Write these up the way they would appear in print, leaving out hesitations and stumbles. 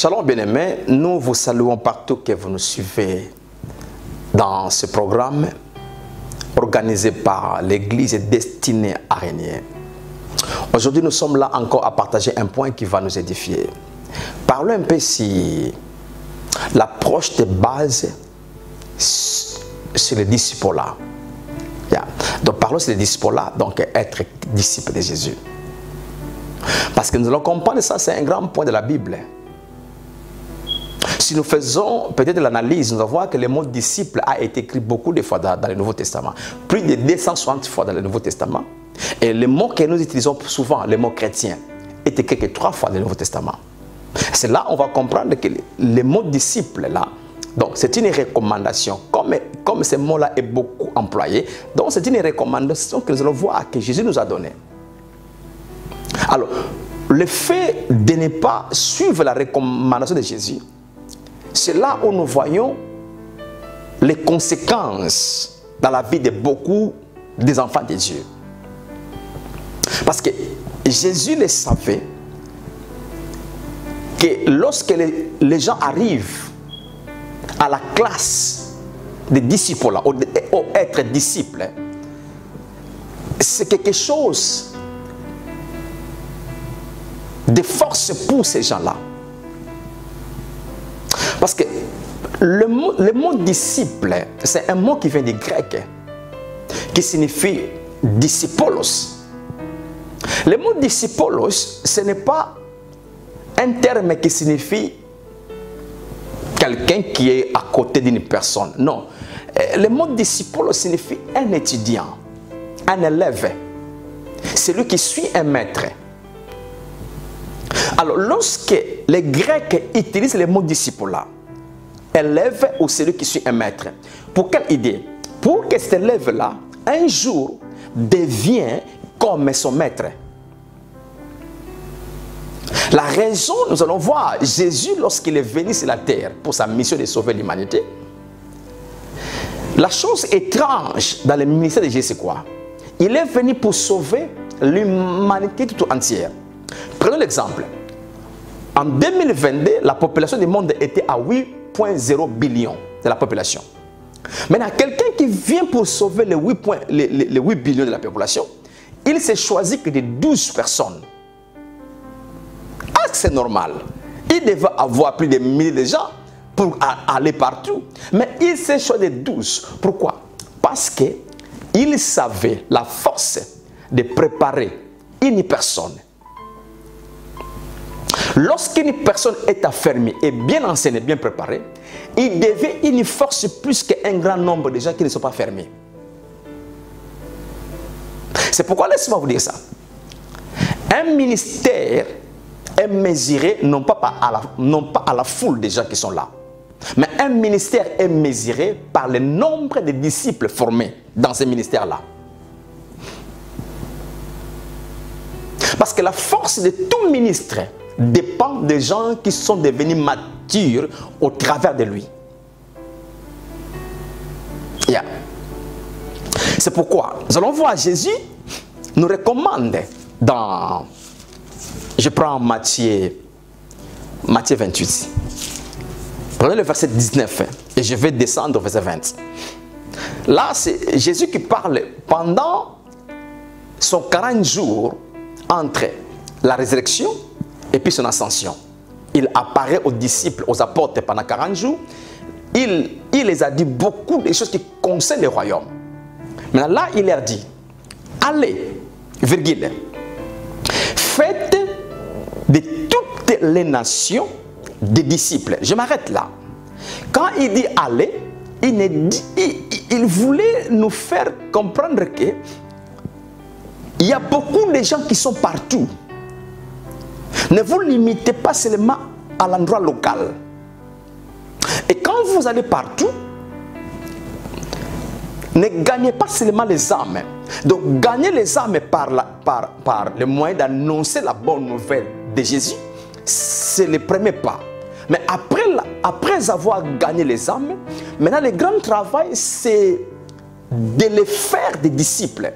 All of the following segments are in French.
Shalom bien-aimés, nous vous saluons partout que vous nous suivez dans ce programme organisé par l'Église destinée à régner. Aujourd'hui, nous sommes là encore à partager un point qui va nous édifier. Parlons un peu sur l'approche de base sur les disciples-là. Donc parlons sur les disciples-là, donc être disciple de Jésus. Parce que nous allons comprendre ça, c'est un grand point de la Bible. Si nous faisons peut-être l'analyse, nous allons voir que le mot disciple a été écrit beaucoup de fois dans le Nouveau Testament. Plus de 260 fois dans le Nouveau Testament. Et le mot que nous utilisons souvent, le mot chrétien, est écrit que 3 fois dans le Nouveau Testament. C'est là qu'on va comprendre que le mot disciple, là, donc c'est une recommandation. Comme ce mot-là est beaucoup employé, donc c'est une recommandation que nous allons voir que Jésus nous a donnée. Alors, le fait de ne pas suivre la recommandation de Jésus, c'est là où nous voyons les conséquences dans la vie de beaucoup des enfants de Dieu. Parce que Jésus le savait que lorsque les gens arrivent à la classe des disciples, au être disciple, c'est quelque chose de force pour ces gens-là. Parce que le mot disciple, c'est un mot qui vient du grec, qui signifie discipolos. Le mot discipolos, ce n'est pas un terme qui signifie quelqu'un qui est à côté d'une personne. Non. Le mot discipolos signifie un étudiant, un élève, celui qui suit un maître. Alors, lorsque les Grecs utilisent le mot disciple là, élève ou celui qui suit un maître, pour quelle idée? Pour que cet élève-là, un jour, devienne comme son maître. La raison, nous allons voir, Jésus, lorsqu'il est venu sur la terre pour sa mission de sauver l'humanité, la chose étrange dans le ministère de Jésus, c'est quoi? Il est venu pour sauver l'humanité tout entière. Prenons l'exemple. En 2022, la population du monde était à 8,0 billions de la population. Maintenant, quelqu'un qui vient pour sauver les 8 billions de la population, il s'est choisi que de 12 personnes. Ah, c'est normal. Il devait avoir plus de milliers de gens pour aller partout. Mais il s'est choisi de 12. Pourquoi? Parce qu'il savait la force de préparer une personne. Lorsqu'une personne est affermie et bien enseignée, bien préparée, il devient une force plus qu'un grand nombre de gens qui ne sont pas fermés. C'est pourquoi, laissez-moi vous dire ça. Un ministère est mesuré non pas à la foule des gens qui sont là, mais un ministère est mesuré par le nombre de disciples formés dans ce ministère-là. Parce que la force de tout ministre dépend des gens qui sont devenus matures au travers de lui. C'est pourquoi nous allons voir Jésus nous recommande dans, je prends Matthieu 28. Prenez le verset 19 et je vais descendre au verset 20. Là, c'est Jésus qui parle pendant son 40 jours entre la résurrection et puis son ascension. Il apparaît aux disciples, aux apôtres pendant 40 jours. Il les a dit beaucoup de choses qui concernent le royaume. Maintenant là, il leur dit, allez, virgule, faites de toutes les nations des disciples. Je m'arrête là. Quand il dit allez, il voulait nous faire comprendre que il y a beaucoup de gens qui sont partout. Ne vous limitez pas seulement à l'endroit local. Et quand vous allez partout, ne gagnez pas seulement les âmes. Donc, gagner les âmes par le moyen d'annoncer la bonne nouvelle de Jésus, c'est le premier pas. Mais après avoir gagné les âmes, maintenant le grand travail, c'est de les faire des disciples.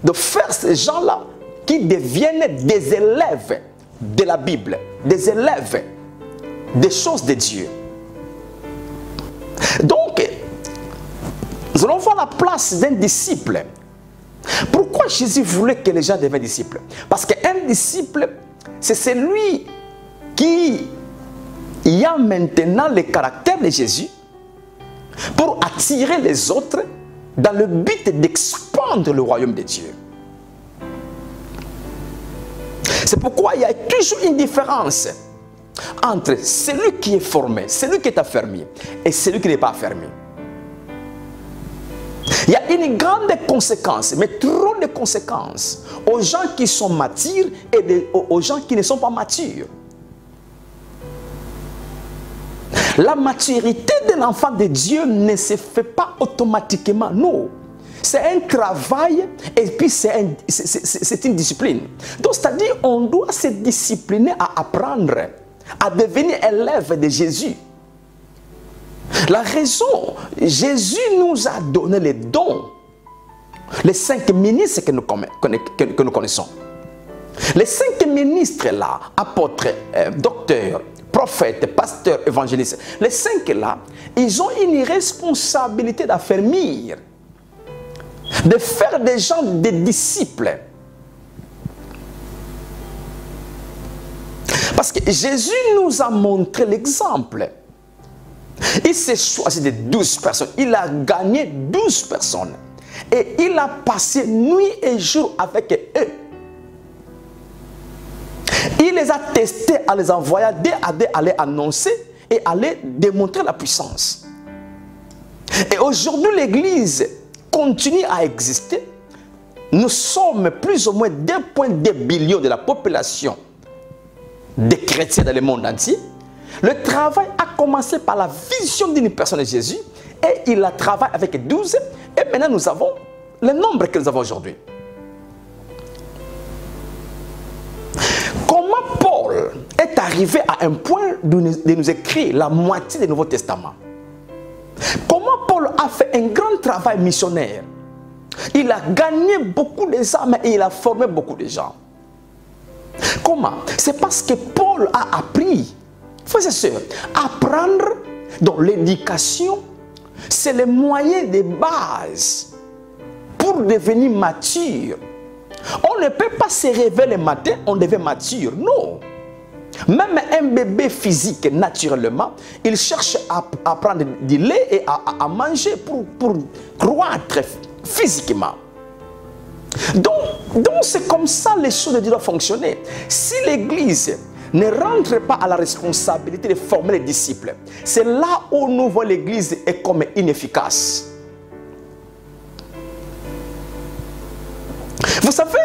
De faire ces gens-là qui deviennent des élèves de la Bible, des élèves des choses de Dieu. Donc, nous allons voir la place d'un disciple. Pourquoi Jésus voulait que les gens deviennent disciples? Parce qu'un disciple, c'est celui qui a maintenant le caractère de Jésus pour attirer les autres dans le but d'expandre le royaume de Dieu. C'est pourquoi il y a toujours une différence entre celui qui est formé, celui qui est affermi et celui qui n'est pas affermi. Il y a une grande conséquence, mais trop de conséquences aux gens qui sont matures et aux gens qui ne sont pas matures. La maturité d'un enfant de Dieu ne se fait pas automatiquement, non. C'est un travail et puis c'est une discipline. Donc, c'est-à-dire on doit se discipliner à apprendre, à devenir élève de Jésus. La raison, Jésus nous a donné les dons, les 5 ministres que nous connaissons. Les 5 ministres là, apôtres, docteurs, prophètes, pasteurs, évangélistes, les 5 là, ils ont une responsabilité d'affermir, de faire des gens des disciples. Parce que Jésus nous a montré l'exemple. Il s'est choisi de 12 personnes. Il a gagné 12 personnes. Et il a passé nuit et jour avec eux. Il les a testés à les envoyer à les annoncer et à les démontrer la puissance. Et aujourd'hui, l'Église continue à exister. Nous sommes plus ou moins 2,2 billions de la population des chrétiens dans le monde entier. Le travail a commencé par la vision d'une personne de Jésus et il a travaillé avec 12 et maintenant nous avons le nombre que nous avons aujourd'hui. Comment Paul est arrivé à un point de nous écrire la moitié du Nouveau Testament? Comment Paul a fait un grand travail missionnaire? Il a gagné beaucoup d'âmes et il a formé beaucoup de gens. Comment? C'est parce que Paul a appris. Frères et sœurs, apprendre dans l'éducation, c'est le moyen de base pour devenir mature. On ne peut pas se réveiller le matin, on devient mature. Non. Même un bébé physique, naturellement, il cherche à prendre du lait et à manger pour croître physiquement. Donc c'est comme ça les choses de Dieu doivent fonctionner. Si l'Église ne rentre pas à la responsabilité de former les disciples, c'est là où nous voyons l'Église est comme inefficace. Vous savez,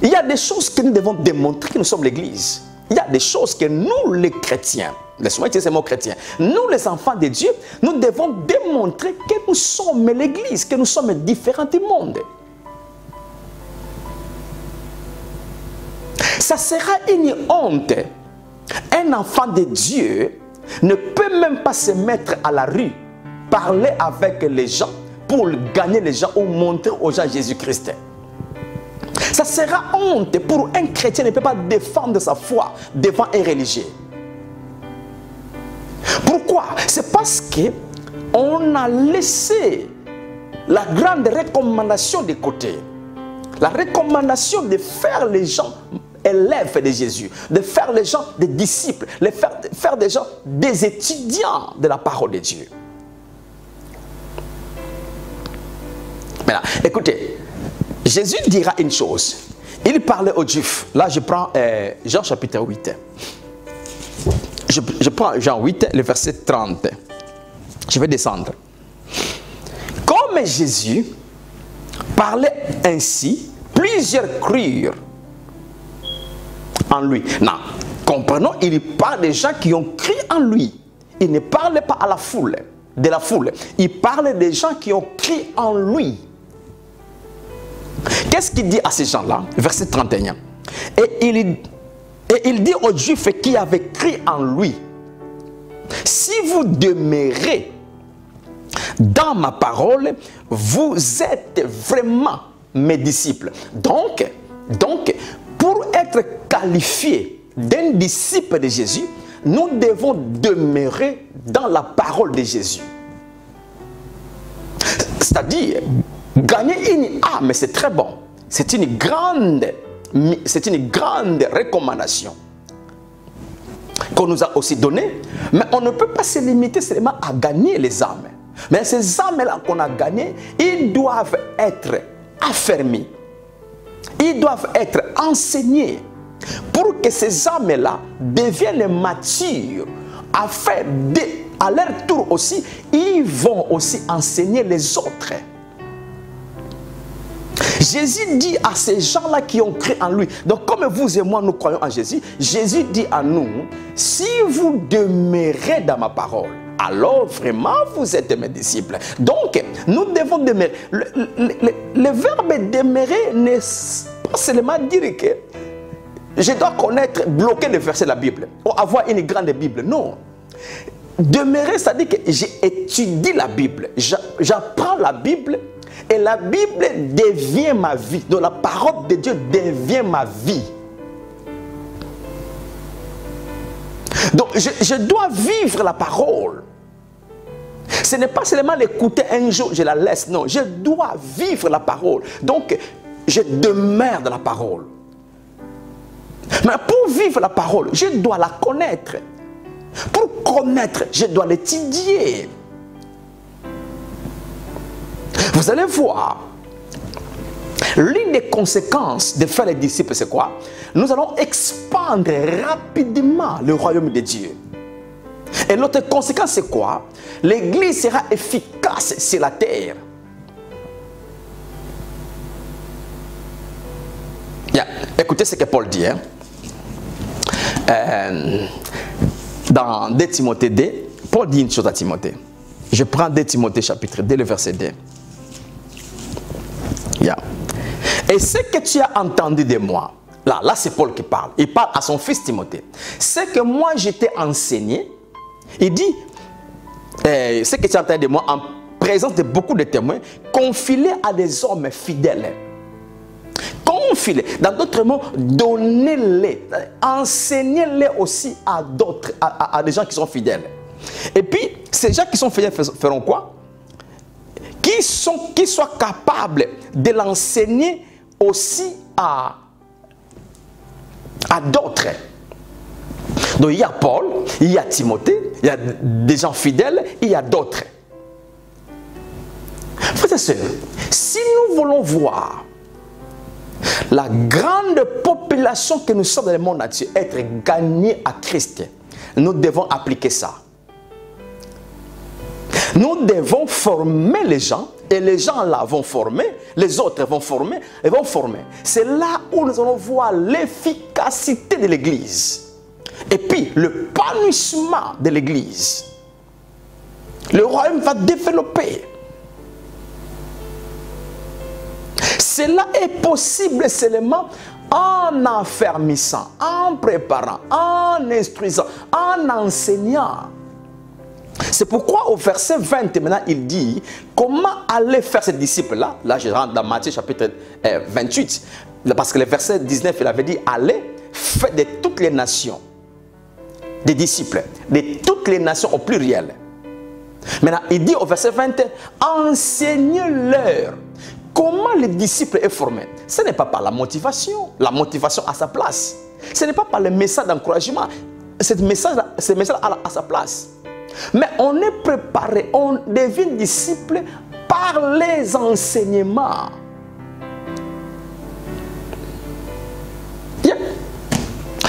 il y a des choses que nous devons démontrer que nous sommes l'Église. Il y a des choses que nous, les chrétiens, laissez-moi utiliser ce mot chrétien, nous, les enfants de Dieu, nous devons démontrer que nous sommes l'Église, que nous sommes différents du monde. Ça sera une honte. Un enfant de Dieu ne peut même pas se mettre à la rue, parler avec les gens pour gagner les gens ou montrer aux gens Jésus-Christ. Ça sera honte pour un chrétien ne peut pas défendre sa foi devant un religieux. Pourquoi? C'est parce qu'on a laissé la grande recommandation de côté. La recommandation de faire les gens élèves de Jésus, de faire les gens des disciples, de faire des gens des étudiants de la parole de Dieu. Maintenant, écoutez, Jésus dira une chose. Il parlait aux Juifs. Là, je prends Jean chapitre 8. Je prends Jean 8, le verset 30. Je vais descendre. Comme Jésus parlait ainsi, plusieurs crurent en lui. Non, comprenons, il parle des gens qui ont cru en lui. Il ne parle pas à la foule, de la foule. Il parle des gens qui ont cru en lui. Qu'est-ce qu'il dit à ces gens-là? Verset 31. Et il dit aux Juifs qui avaient cru en lui, si vous demeurez dans ma parole, vous êtes vraiment mes disciples. Donc pour être qualifié d'un disciple de Jésus, nous devons demeurer dans la parole de Jésus. C'est-à-dire, gagner une âme, c'est très bon. C'est une grande recommandation qu'on nous a aussi donnée. Mais on ne peut pas se limiter seulement à gagner les âmes. Mais ces âmes-là qu'on a gagnées, ils doivent être affermis. Ils doivent être enseignés pour que ces âmes-là deviennent matures, afin à leur tour aussi, ils vont aussi enseigner les autres. Jésus dit à ces gens-là qui ont cru en lui, donc comme vous et moi nous croyons en Jésus, Jésus dit à nous, si vous demeurez dans ma parole, alors vraiment vous êtes mes disciples. Donc nous devons demeurer. Le verbe demeurer n'est pas seulement dire que je dois connaître, bloquer les versets de la Bible, ou avoir une grande Bible. Non. Demeurer, c'est-à-dire que j'étudie la Bible, j'apprends la Bible, et la Bible devient ma vie. Donc la parole de Dieu devient ma vie. Donc je dois vivre la parole. Ce n'est pas seulement l'écouter un jour, je la laisse. Non, je dois vivre la parole. Donc je demeure dans la parole. Mais pour vivre la parole, je dois la connaître. Pour connaître, je dois l'étudier. Vous allez voir, l'une des conséquences de faire les disciples, c'est quoi? Nous allons expandre rapidement le royaume de Dieu. Et l'autre conséquence, c'est quoi? L'Église sera efficace sur la terre. Yeah. Écoutez ce que Paul dit. Hein? Dans 2 Timothée 2, Paul dit une chose à Timothée. Je prends 2 Timothée chapitre 2, le verset 2. Yeah. Et ce que tu as entendu de moi, là c'est Paul qui parle. Il parle à son fils Timothée. Ce que moi je t'ai enseigné, il dit, ce que tu as entendu de moi en présence de beaucoup de témoins, confie-les à des hommes fidèles. Confie-les. Dans d'autres mots, donnez-les. Enseignez-les aussi à d'autres, à des gens qui sont fidèles. Et puis, ces gens qui sont fidèles feront quoi? Qui soient capables de l'enseigner aussi à d'autres. Donc il y a Paul, il y a Timothée, il y a des gens fidèles, il y a d'autres. Frères et sœurs, si nous voulons voir la grande population que nous sommes dans le monde entier être gagnée à Christ, nous devons appliquer ça. Nous devons former les gens, et les gens là vont former, les autres vont former, et vont former. C'est là où nous allons voir l'efficacité de l'Église. Et puis, le épanouissement de l'Église. Le royaume va développer. Cela est possible seulement en affermissant, en préparant, en instruisant, en enseignant. C'est pourquoi au verset 20, maintenant, il dit comment aller faire ces disciples-là. Là, je rentre dans Matthieu chapitre 28. Parce que le verset 19, il avait dit allez, faites de toutes les nations des disciples, de toutes les nations au pluriel. Maintenant, il dit au verset 20, enseignez-leur. Comment le disciple est formé? Ce n'est pas par la motivation à sa place. Ce n'est pas par le message d'encouragement. Ce message à sa place. Mais on est préparé, on devient disciple par les enseignements. Yeah.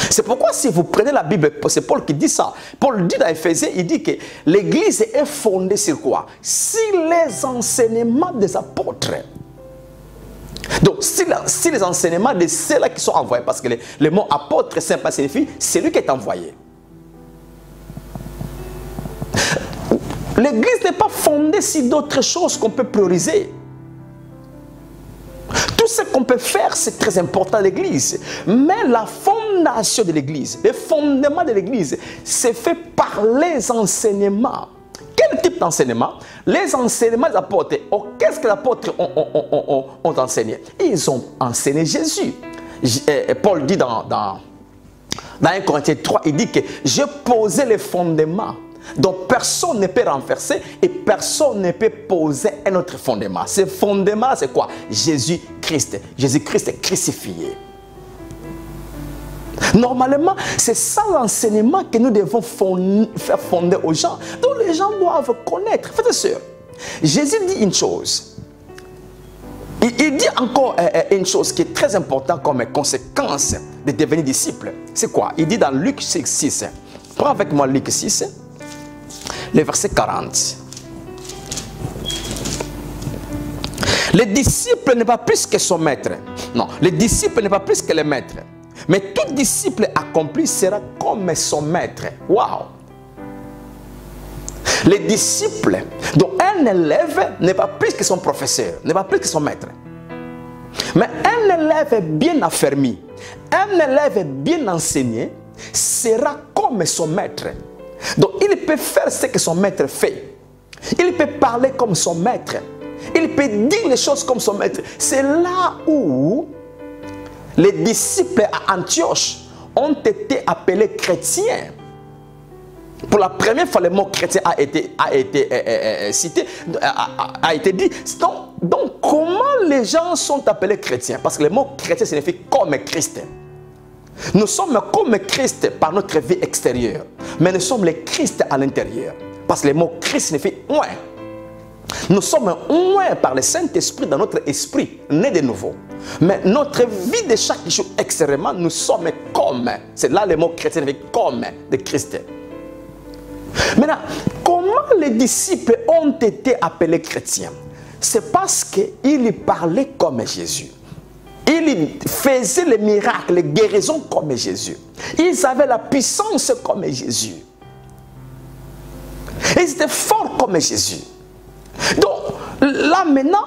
C'est pourquoi si vous prenez la Bible, c'est Paul qui dit ça. Paul dit dans Éphésiens, il dit que l'Église est fondée sur quoi? Sur les enseignements des apôtres. Donc, si les enseignements de ceux-là qui sont envoyés, parce que le mot apôtre simplement signifie celui qui est envoyé. L'Église n'est pas fondée sur d'autres choses qu'on peut prioriser. Tout ce qu'on peut faire, c'est très important à l'Église. Mais la fondation de l'Église, le fondement de l'Église, c'est fait par les enseignements. Quel type d'enseignement? Les enseignements des apôtres. Oh, qu'est-ce que les apôtres ont enseigné? Ils ont enseigné Jésus. Paul dit dans Dans 1 Corinthiens 3, il dit que j'ai posé les fondements. Donc personne ne peut renverser et personne ne peut poser un autre fondement. Ce fondement, c'est quoi? Jésus-Christ. Jésus-Christ crucifié. Normalement, c'est ça l'enseignement que nous devons faire fonder aux gens. Donc les gens doivent connaître. Frères et sœurs, Jésus dit une chose. Il dit encore une chose qui est très importante comme conséquence de devenir disciple. C'est quoi? Il dit dans Luc 6. Prends avec moi Luc 6, le verset 40. Le disciple n'est pas plus que son maître. Non, le disciple n'est pas plus que le maître. Mais tout disciple accompli sera comme son maître. Waouh! Les disciples, donc un élève n'est pas plus que son professeur, n'est pas plus que son maître. Mais un élève bien affermi, un élève bien enseigné, sera comme son maître. Donc il peut faire ce que son maître fait. Il peut parler comme son maître. Il peut dire les choses comme son maître. C'est là où les disciples à Antioche ont été appelés chrétiens. Pour la première fois, le mot chrétien a été cité, a été dit. Donc, comment les gens sont appelés chrétiens? Parce que le mot chrétien signifie comme Christ. Nous sommes comme Christ par notre vie extérieure, mais nous sommes les Christ à l'intérieur. Parce que le mot Christ signifie oint. Nous sommes oint par le Saint-Esprit dans notre esprit, né de nouveau. Mais notre vie de chaque jour extérieurement, nous sommes comme. C'est là le mot chrétien signifie comme de Christ. Maintenant, comment les disciples ont été appelés chrétiens? C'est parce qu'ils parlaient comme Jésus. Ils faisaient les miracles, les guérisons comme Jésus. Ils avaient la puissance comme Jésus. Ils étaient forts comme Jésus. Donc, là maintenant,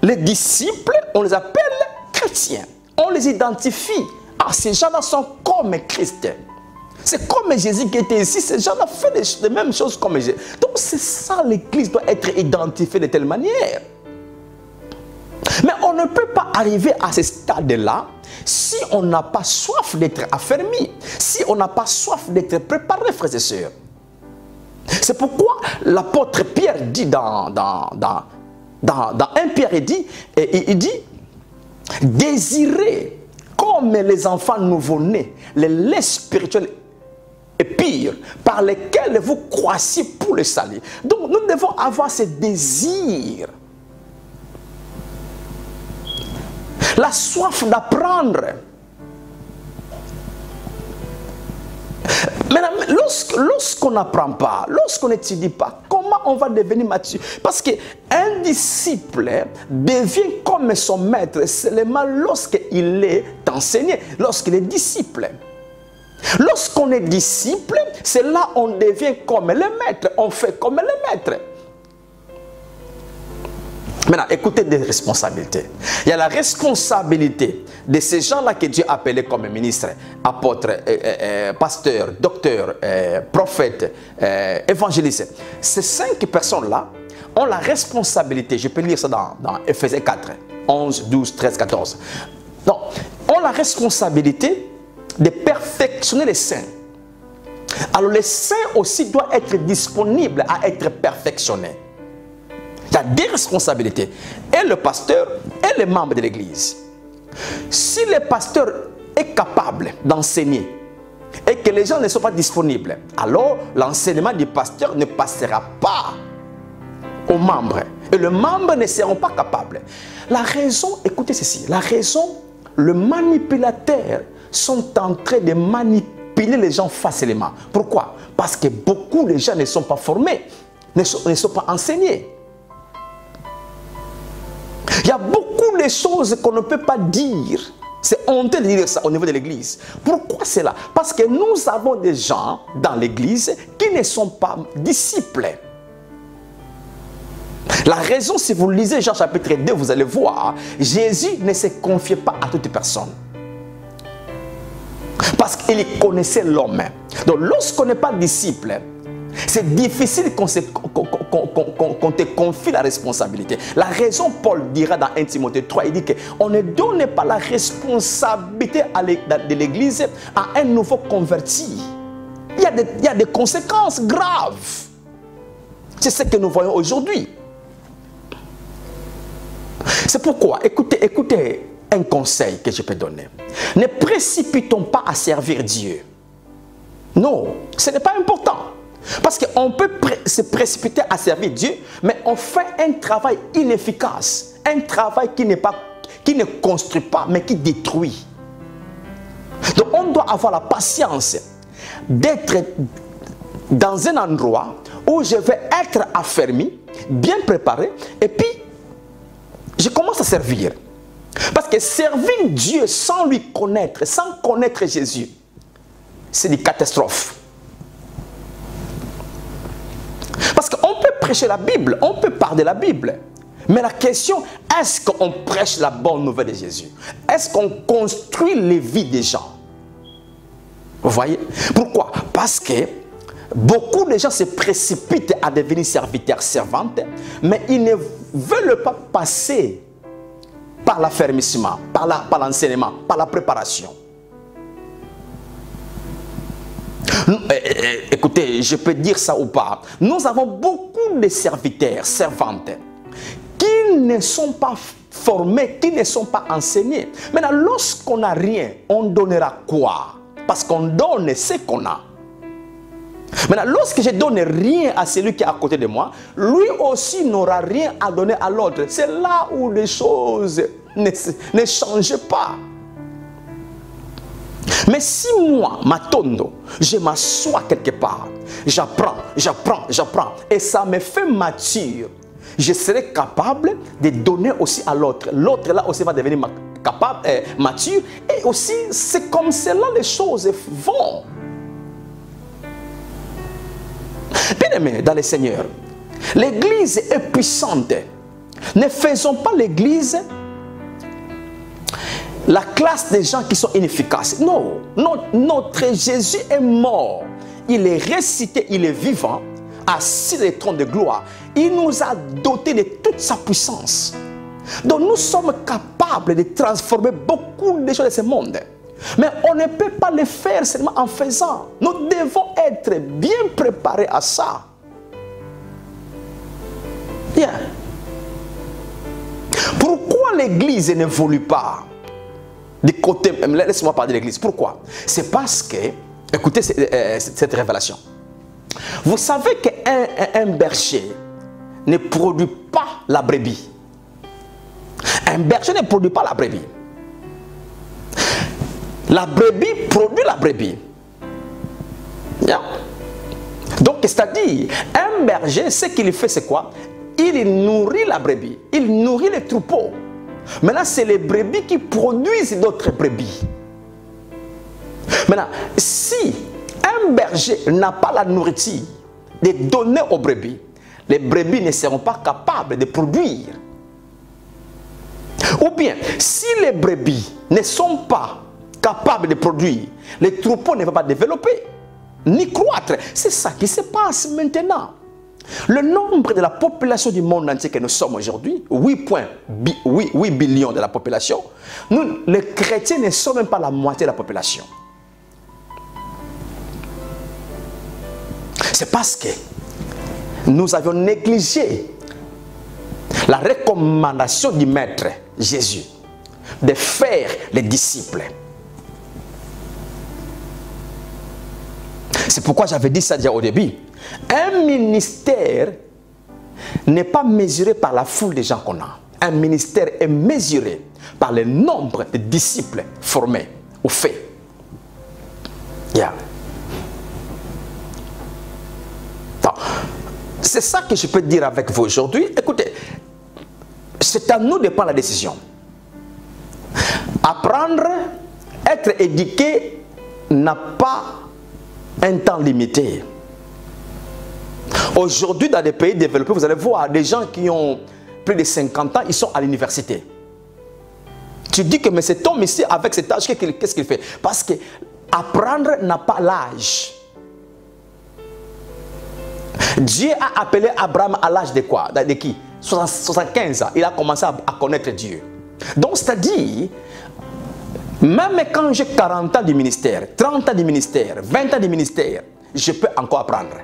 les disciples, on les appelle chrétiens. On les identifie. Ah, ces gens-là sont comme Christ. C'est comme Jésus qui était ici. Ces gens-là font les mêmes choses comme Jésus. Donc, c'est ça, l'Église doit être identifiée de telle manière. Mais on ne peut pas arriver à ce stade-là si on n'a pas soif d'être affermi, si on n'a pas soif d'être préparé, frères et sœurs. C'est pourquoi l'apôtre Pierre dit dans 1 Pierre, il dit, désirez comme les enfants nouveau-nés, les laits spirituels et pires, par lesquels vous croissez pour le salut. Donc nous devons avoir ce désir. La soif d'apprendre. Maintenant, lorsqu'on n'apprend pas, lorsqu'on n'étudie pas, comment on va devenir mature? Parce qu'un disciple devient comme son maître seulement lorsqu'il est enseigné, lorsqu'il est disciple. Lorsqu'on est disciple, c'est là on devient comme le maître, on fait comme le maître. Maintenant, écoutez des responsabilités. Il y a la responsabilité de ces gens-là que Dieu a appelés comme ministres, apôtres, pasteurs, docteurs, prophètes, évangélistes. Ces 5 personnes-là ont la responsabilité, je peux lire ça dans Ephésiens 4, 11, 12, 13, 14. Donc, ont la responsabilité de perfectionner les saints. Alors, les saints aussi doivent être disponibles à être perfectionnés. Il y a des responsabilités. Et le pasteur et les membres de l'église. Si le pasteur est capable d'enseigner et que les gens ne sont pas disponibles, alors l'enseignement du pasteur ne passera pas aux membres. Et les membres ne seront pas capables. La raison, écoutez ceci, la raison, les manipulateurs sont en train de manipuler les gens facilement. Pourquoi? Parce que beaucoup de gens ne sont pas formés, ne sont pas enseignés. Il y a beaucoup de choses qu'on ne peut pas dire. C'est honteux de dire ça au niveau de l'église. Pourquoi c'est là? Parce que nous avons des gens dans l'église qui ne sont pas disciples. La raison, si vous lisez Jean chapitre 2, vous allez voir, Jésus ne se confiait pas à toute personne. Parce qu'il connaissait l'homme. Donc lorsqu'on n'est pas disciple, C'est difficile qu'on te confie la responsabilité. La raison, Paul dira dans 1 Timothée 3, il dit qu'on ne donne pas la responsabilité de l'Église à un nouveau converti. Il y a des conséquences graves. C'est ce que nous voyons aujourd'hui. C'est pourquoi, écoutez un conseil que je peux donner. Ne précipitons pas à servir Dieu. Non, ce n'est pas important. Parce qu'on peut se précipiter à servir Dieu, mais on fait un travail inefficace. Un travail qui ne construit pas, mais qui détruit. Donc on doit avoir la patience d'être dans un endroit où je vais être affermi, bien préparé, et puis je commence à servir. Parce que servir Dieu sans lui connaître, sans connaître Jésus, c'est une catastrophe. Parce qu'on peut prêcher la Bible, on peut parler de la Bible. Mais la question, est-ce qu'on prêche la bonne nouvelle de Jésus? Est-ce qu'on construit les vies des gens? Vous voyez? Pourquoi? Parce que beaucoup de gens se précipitent à devenir serviteurs, servantes, mais ils ne veulent pas passer par l'affermissement, par l'enseignement, par la préparation. Écoutez, je peux dire ça ou pas. Nous avons beaucoup de serviteurs, servantes, qui ne sont pas formés, qui ne sont pas enseignés. Maintenant, lorsqu'on n'a rien, on donnera quoi? Parce qu'on donne ce qu'on a. Maintenant, lorsque je ne donne rien à celui qui est à côté de moi, lui aussi n'aura rien à donner à l'autre. C'est là où les choses ne changent pas. Mais si moi, Matondo, je m'assois quelque part, j'apprends, et ça me fait mature, je serai capable de donner aussi à l'autre. L'autre là aussi va devenir mature, et aussi c'est comme cela les choses vont. Bien aimé dans le Seigneur, l'église est puissante. Ne faisons pas l'église la classe des gens qui sont inefficaces. Non, notre Jésus est mort. Il est ressuscité, il est vivant, assis sur le trône de gloire. Il nous a dotés de toute sa puissance. Donc nous sommes capables de transformer beaucoup de choses de ce monde. Mais on ne peut pas le faire seulement en faisant. Nous devons être bien préparés à ça. Bien. Pourquoi l'église n'évolue pas? Du côté, laisse-moi parler de l'église. Pourquoi? C'est parce que, écoutez cette révélation. Vous savez qu'un berger ne produit pas la brebis. Un berger ne produit pas la brebis. La brebis produit la brebis. Yeah. Donc, c'est-à-dire, un berger, ce qu'il fait, c'est quoi? Il nourrit la brebis. Il nourrit les troupeaux. Maintenant, c'est les brebis qui produisent d'autres brebis. Maintenant, si un berger n'a pas la nourriture de donner aux brebis, les brebis ne seront pas capables de produire. Ou bien, si les brebis ne sont pas capables de produire, les troupeaux ne vont pas développer, ni croître. C'est ça qui se passe maintenant. Le nombre de la population du monde entier que nous sommes aujourd'hui, 8 billions de la population, nous, les chrétiens, ne sommes même pas la moitié de la population. C'est parce que nous avions négligé la recommandation du Maître Jésus de faire les disciples. C'est pourquoi j'avais dit ça déjà au début. Un ministère n'est pas mesuré par la foule de gens qu'on a. Un ministère est mesuré par le nombre de disciples formés ou faits. Yeah. C'est ça que je peux dire avec vous aujourd'hui. Écoutez, c'est à nous de prendre la décision. Apprendre, être éduqué n'a pas un temps limité. Aujourd'hui, dans des pays développés, vous allez voir des gens qui ont plus de 50 ans, ils sont à l'université. Tu dis que mais cet homme ici, avec cet âge, qu'est-ce qu'il fait? Parce que apprendre n'a pas l'âge. Dieu a appelé Abraham à l'âge de quoi? De qui? 75 ans. Il a commencé à connaître Dieu. Donc, c'est-à-dire, même quand j'ai 40 ans du ministère, 30 ans du ministère, 20 ans du ministère, je peux encore apprendre.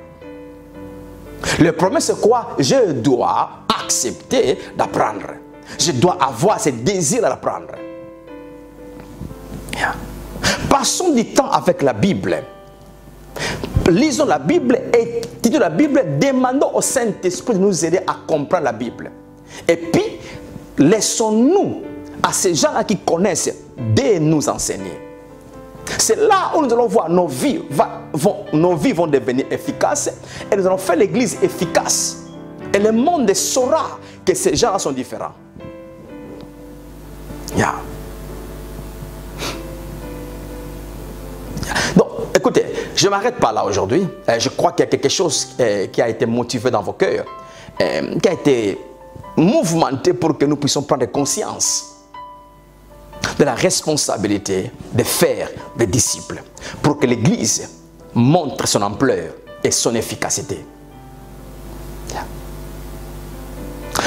Le problème, c'est quoi? Je dois accepter d'apprendre. Je dois avoir ce désir d'apprendre. Passons du temps avec la Bible. Lisons la Bible, étudions la Bible, demandons au Saint-Esprit de nous aider à comprendre la Bible. Et puis, laissons-nous à ces gens-là qui connaissent de nous enseigner. C'est là où nous allons voir nos vies vont devenir efficaces et nous allons faire l'église efficace. Et le monde saura que ces gens-là sont différents. Donc, écoutez, je ne m'arrête pas là aujourd'hui. Je crois qu'il y a quelque chose qui a été motivé dans vos cœurs, qui a été mouvementé pour que nous puissions prendre conscience de la responsabilité de faire des disciples, pour que l'Église montre son ampleur et son efficacité.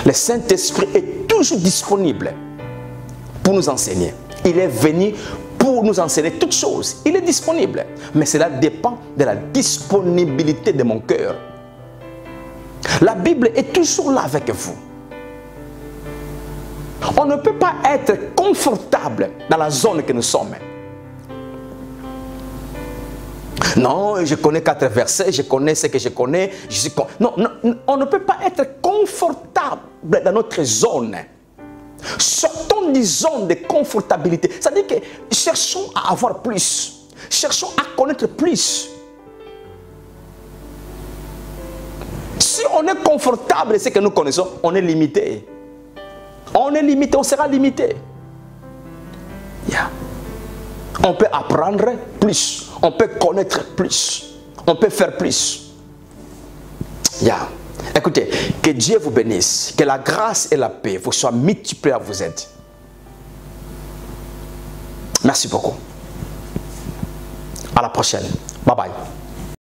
Le Saint-Esprit est toujours disponible pour nous enseigner. Il est venu pour nous enseigner toutes choses. Il est disponible. Mais cela dépend de la disponibilité de mon cœur. La Bible est toujours là avec vous. On ne peut pas être confortable dans la zone que nous sommes. Non, je connais 4 versets, je connais ce que je connais. Non, on ne peut pas être confortable dans notre zone. Sortons d'une zone de confortabilité. C'est-à-dire que cherchons à avoir plus. Cherchons à connaître plus. Si on est confortable de ce que nous connaissons, on est limité. On est limité, on sera limité. On peut apprendre plus. On peut connaître plus. On peut faire plus. Écoutez, que Dieu vous bénisse. Que la grâce et la paix vous soient multipliées à vous aider. Merci beaucoup. À la prochaine. Bye bye.